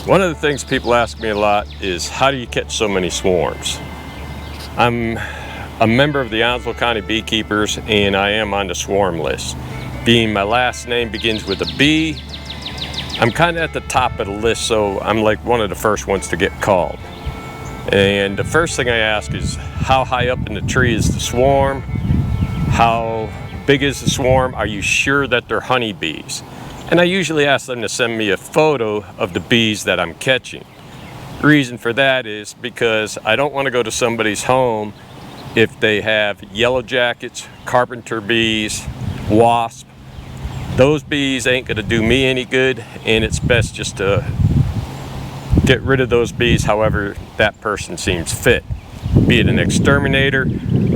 One of the things people ask me a lot is, how do you catch so many swarms? I'm a member of the Onslow County Beekeepers, and I am on the swarm list. Being my last name begins with a B, I'm kind of at the top of the list, so I'm like one of the first ones to get called. And the first thing I ask is, how high up in the tree is the swarm? How big is the swarm? Are you sure that they're honeybees? And I usually ask them to send me a photo of the bees that I'm catching. The reason for that is because I don't want to go to somebody's home if they have yellow jackets, carpenter bees, wasps. Those bees ain't going to do me any good, and it's best just to get rid of those bees however that person seems fit. Be it an exterminator,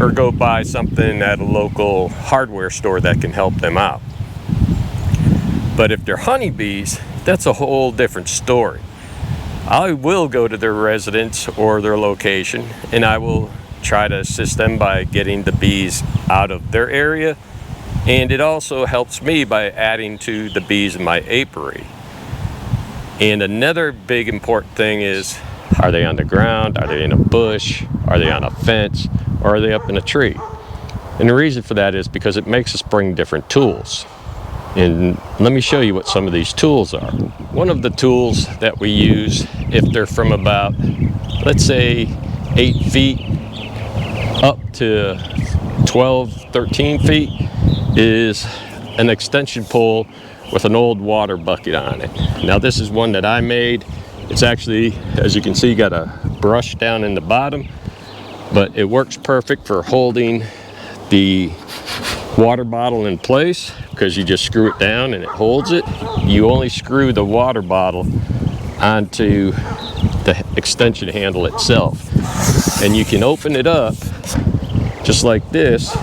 or go buy something at a local hardware store that can help them out. But if they're honeybees, that's a whole different story. I will go to their residence or their location, and I will try to assist them by getting the bees out of their area, and it also helps me by adding to the bees in my apiary. And another big important thing is, are they on the ground, are they in a bush, are they on a fence, or are they up in a tree? And the reason for that is because it makes us bring different tools. And let me show you what some of these tools are. One of the tools that we use, if they're from about, let's say 8 feet up to 12, 13 feet, is an extension pole with an old water bucket on it. Now this is one that I made. It's actually, as you can see, got a brush down in the bottom, but it works perfect for holding the water bottle in place because you just screw it down and it holds it. You only screw the water bottle onto the extension handle itself, and you can open it up just like this,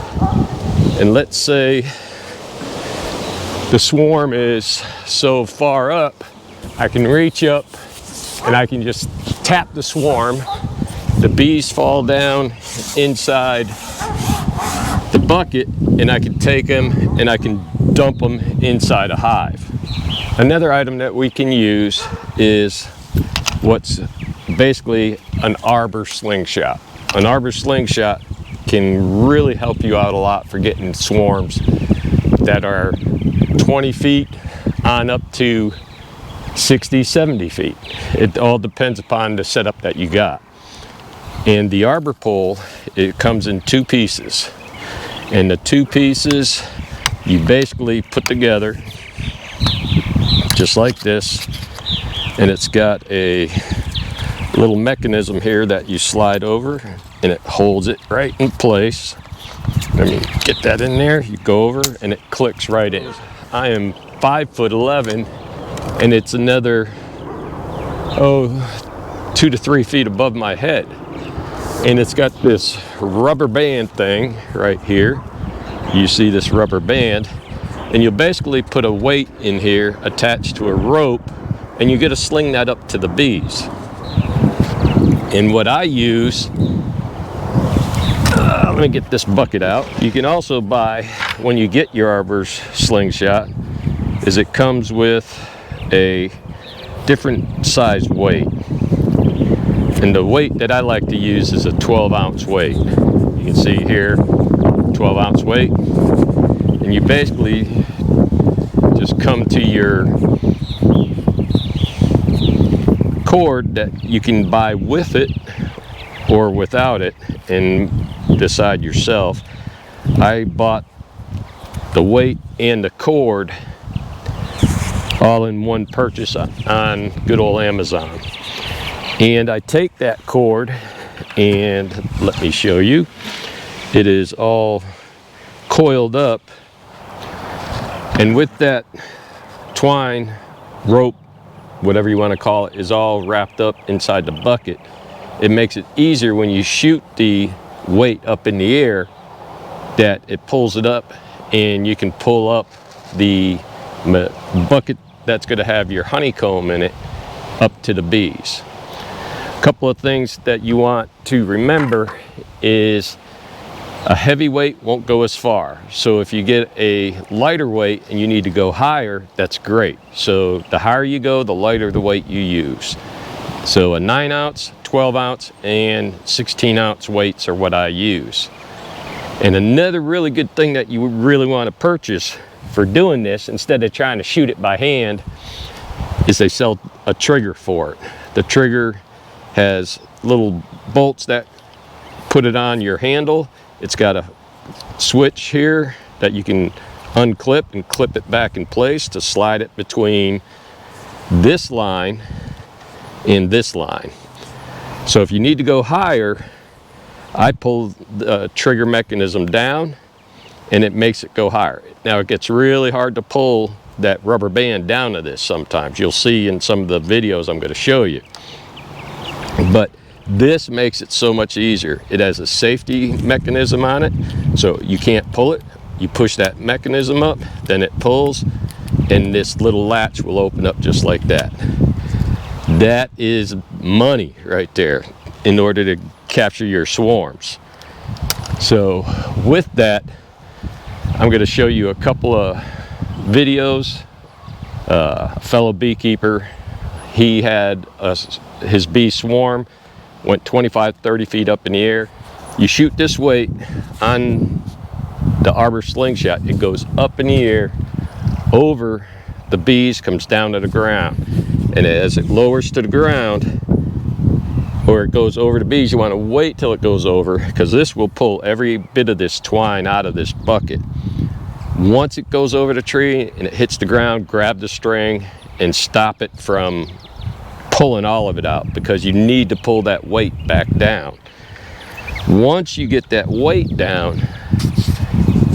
and let's say the swarm is so far up, I can reach up and I can just tap the swarm. The bees fall down inside the bucket, and I can take them and I can dump them inside a hive. Another item that we can use is what's basically an arbor slingshot. An arbor slingshot can really help you out a lot for getting swarms that are 20 feet on up to 60, 70 feet. It all depends upon the setup that you got. And the arbor pole, it comes in 2 pieces. And the 2 pieces you basically put together just like this, and it's got a little mechanism here that you slide over and it holds it right in place. Let me get that in there. You go over and it clicks right in. I am 5'11", and it's another 2 to 3 feet above my head. And it's got this rubber band thing right here. You see this rubber band, and you'll basically put a weight in here attached to a rope, and you get to sling that up to the bees. And what I use, let me get this bucket out. You can also buy, when you get your arbor's slingshot, is it comes with a different size weight. And the weight that I like to use is a 12-ounce weight. You can see here, 12-ounce weight. And you basically just come to your cord that you can buy with it or without it and decide yourself. I bought the weight and the cord all in one purchase on good old Amazon. And I take that cord, and let me show you, it is all coiled up, and with that twine, rope, whatever you want to call it, is all wrapped up inside the bucket. It makes it easier when you shoot the weight up in the air, that it pulls it up and you can pull up the bucket that's going to have your honeycomb in it up to the bees. A couple of things that you want to remember is A heavy weight won't go as far. So if you get a lighter weight and you need to go higher, that's great. So the higher you go, the lighter the weight you use. So a 9 ounce, 12 ounce, and 16 ounce weights are what I use. And another really good thing that you really want to purchase for doing this, instead of trying to shoot it by hand, is they sell a trigger for it. The trigger has little bolts that put it on your handle. It's got a switch here that you can unclip and clip it back in place to slide it between this line and this line. So if you need to go higher, I pull the trigger mechanism down and it makes it go higher. Now it gets really hard to pull that rubber band down to this sometimes. You'll see in some of the videos I'm going to show you. But this makes it so much easier. It has a safety mechanism on it, so you can't pull it. You push that mechanism up, then it pulls, and this little latch will open up just like that. That is money right there in order to capture your swarms. So with that, I'm going to show you a couple of videos. A fellow beekeeper, he had his bee swarm went 25-30 feet up in the air. You shoot this weight on the arbor slingshot, it goes up in the air over the bees, comes down to the ground, and as it lowers to the ground or it goes over the bees, you want to wait till it goes over, because this will pull every bit of this twine out of this bucket. Once it goes over the tree and it hits the ground, grab the string and stop it from pulling all of it out, because you need to pull that weight back down. Once you get that weight down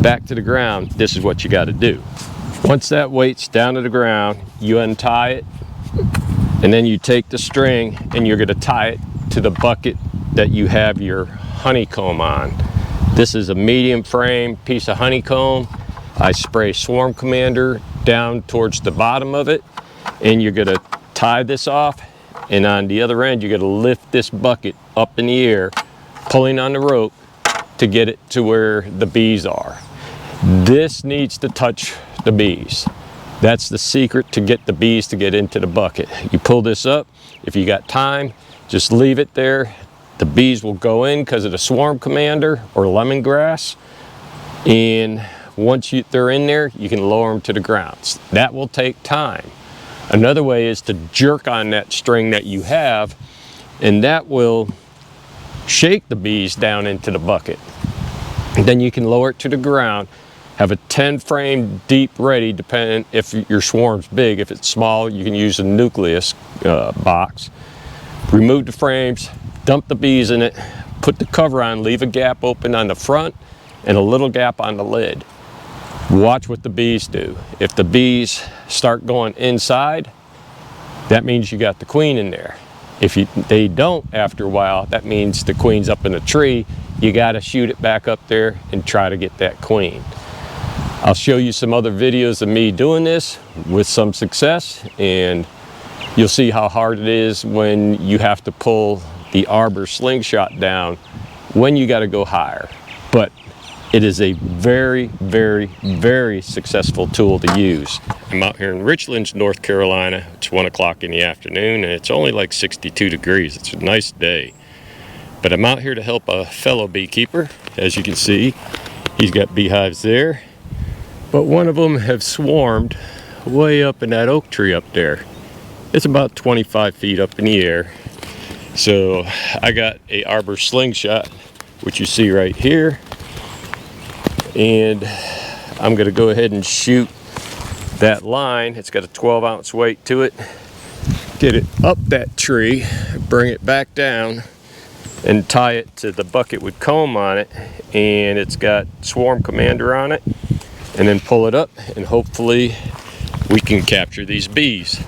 back to the ground, this is what you got to do. Once that weight's down to the ground, you untie it, and then you take the string and you're going to tie it to the bucket that you have your honeycomb on. This is a medium frame piece of honeycomb. I spray Swarm Commander down towards the bottom of it, and you're going to tie this off, and on the other end you're going to lift this bucket up in the air, pulling on the rope to get it to where the bees are. This needs to touch the bees. That's the secret to get the bees to get into the bucket. You pull this up. If you got time, just leave it there. The bees will go in because of the Swarm Commander or lemongrass, and once they're in there, you can lower them to the ground. That will take time. Another way is to jerk on that string that you have, and that will shake the bees down into the bucket. And then you can lower it to the ground, have a 10 frame deep ready, depending if your swarm's big. If it's small, you can use a nucleus box. Remove the frames, dump the bees in it, put the cover on, leave a gap open on the front and a little gap on the lid. Watch what the bees do. If the bees start going inside, that means you got the queen in there. If they don't after a while, that means the queen's up in a tree. You got to shoot it back up there and try to get that queen. I'll show you some other videos of me doing this with some success, and you'll see how hard it is when you have to pull the arbor slingshot down when you got to go higher. But it is a very, very, very successful tool to use. I'm out here in Richlands, North Carolina. It's 1 o'clock in the afternoon, and it's only like 62 degrees. It's a nice day. But I'm out here to help a fellow beekeeper. As you can see, he's got beehives there. But one of them have swarmed way up in that oak tree up there. It's about 25 feet up in the air. So I got a arbor slingshot, which you see right here. And I'm going to go ahead and shoot that line. It's got a 12-ounce weight to it. Get it up that tree, bring it back down, and tie it to the bucket with comb on it. And it's got Swarm Commander on it. And then pull it up, and hopefully we can capture these bees.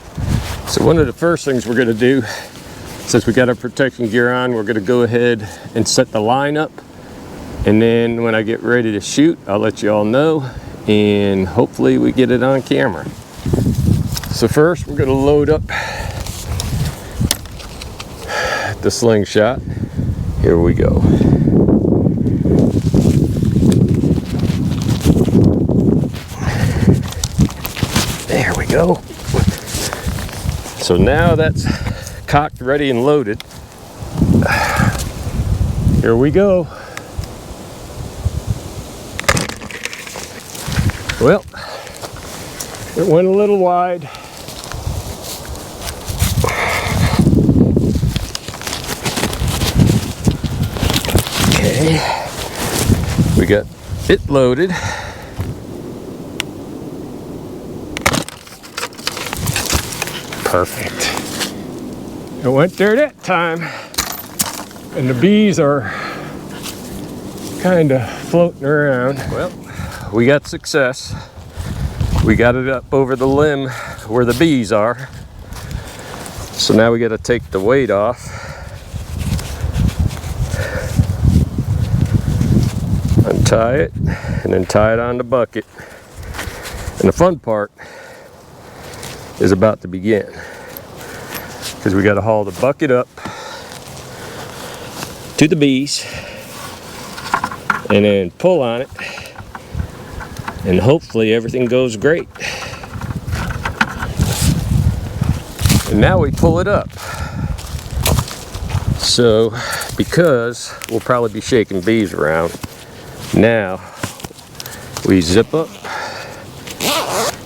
So one of the first things we're going to do, since we got our protection gear on, we're going to go ahead and set the line up. And then when I get ready to shoot, I'll let you all know, and hopefully we get it on camera. So first we're going to load up the slingshot. Here we go. go. So now that's cocked, ready, and loaded. Here we go. Well, it went a little wide. Okay, we got it loaded. Perfect. It went there that time, and the bees are kind of floating around. Well, we got success. We got it up over the limb where the bees are. So now we got to take the weight off. Untie it, and then tie it on the bucket. And the fun part is about to begin, because we got to haul the bucket up to the bees and then pull on it, and hopefully everything goes great. And now we pull it up. So because we'll probably be shaking bees around, now we zip up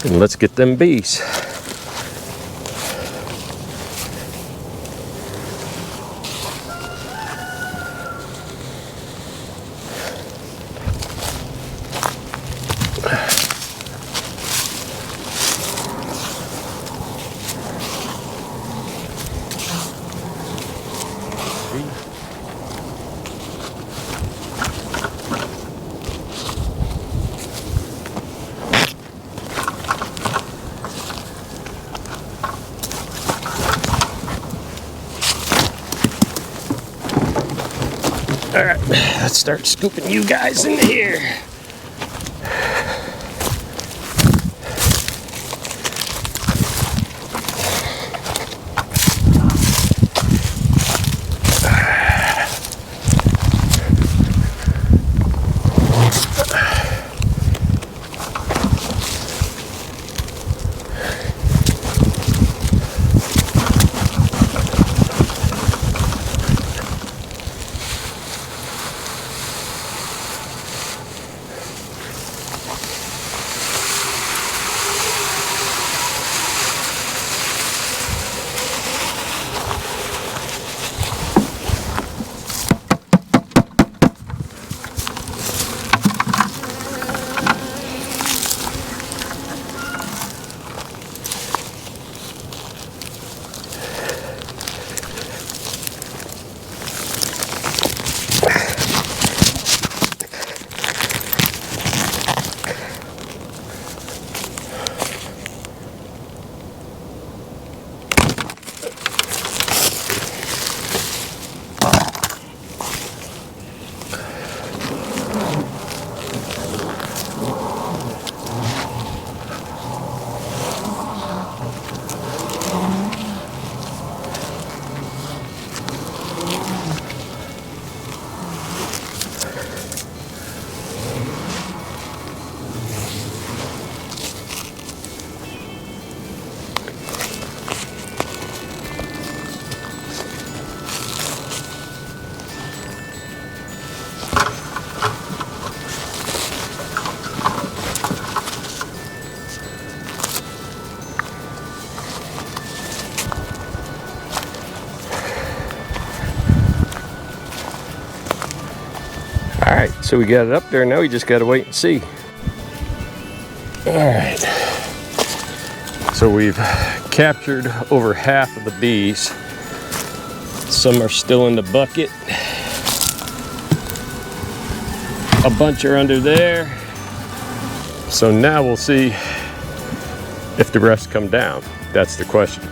and let's get them bees. All right, let's start scooping you guys in here. All right, so we got it up there. Now we just got to wait and see. All right. So we've captured over half of the bees. Some are still in the bucket. A bunch are under there. So now we'll see if the rest come down. That's the question.